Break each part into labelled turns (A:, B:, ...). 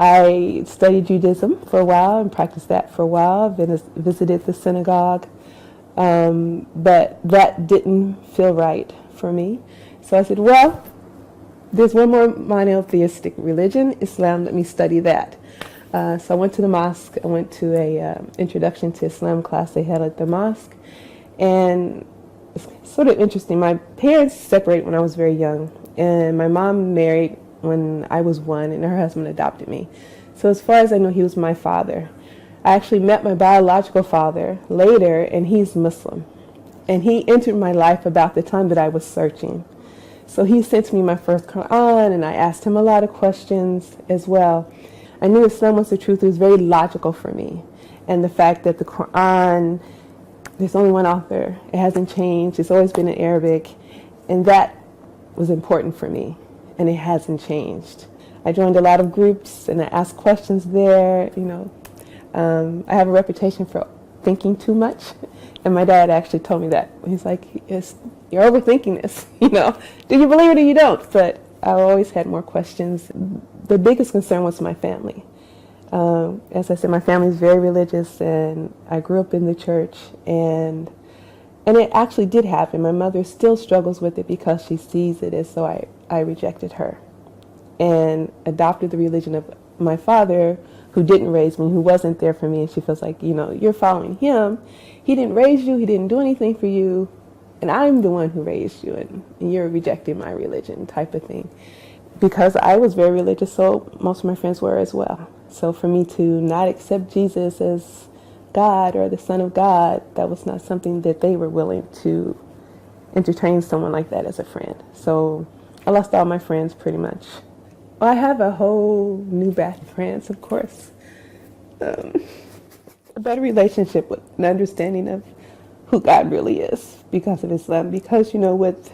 A: I studied Judaism for a while and practiced that for a while. Visited the synagogue, but that didn't feel right for me. So I said, well, there's one more monotheistic religion, Islam. Let me study that. So I went to the mosque. I went to a introduction to Islam class they had at the mosque, and it's sort of interesting. My parents separated when I was very young, and my mom married when I was 1, and her husband adopted me. So as far as I know, he was my father. I actually met my biological father later, and he's Muslim. And he entered my life about the time that I was searching. So he sent me my first Qur'an, and I asked him a lot of questions as well. I knew Islam was the truth. It was very logical for me. And the fact that the Qur'an, there's only one author. It hasn't changed. It's always been in Arabic. And that was important for me. And it hasn't changed. I joined a lot of groups and I asked questions there. I have a reputation for thinking too much, and my dad actually told me that. He's like, "You're overthinking this. Do you believe it or you don't?" But I always had more questions. The biggest concern was my family. As I said, my family is very religious, and I grew up in the church, and it actually did happen. My mother still struggles with it because she sees it as though I rejected her and adopted the religion of my father, who didn't raise me, who wasn't there for me, and she feels like, you're following him. He didn't raise you, he didn't do anything for you, and I'm the one who raised you, and you're rejecting my religion type of thing. Because I was very religious, so most of my friends were as well. So for me to not accept Jesus as God or the Son of God, that was not something that they were willing to entertain someone like that as a friend. So I lost all my friends pretty much. Well, I have a whole new batch of friends, of course. A better relationship with an understanding of who God really is because of Islam. Because, with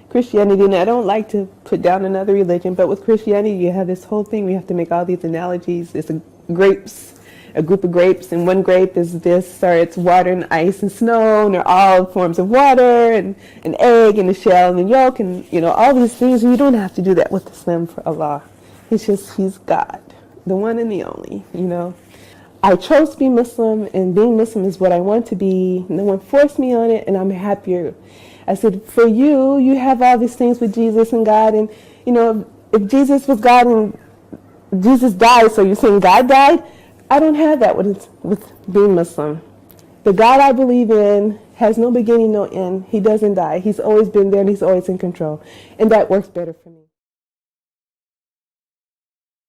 A: Christianity, and I don't like to put down another religion, but with Christianity, you have this whole thing. We have to make all these analogies. It's a group of grapes, and one grape is this, or it's water and ice and snow, and they're all forms of water, and an egg and a shell and a yolk, and, all these things. And you don't have to do that with Islam for Allah. It's just, he's God, the one and the only, I chose to be Muslim, and being Muslim is what I want to be. No one forced me on it, and I'm happier. I said, for you, you have all these things with Jesus and God, and, if Jesus was God and Jesus died, so you're saying God died? I don't have that with being Muslim. The God I believe in has no beginning, no end. He doesn't die. He's always been there, and he's always in control. And that works better for me.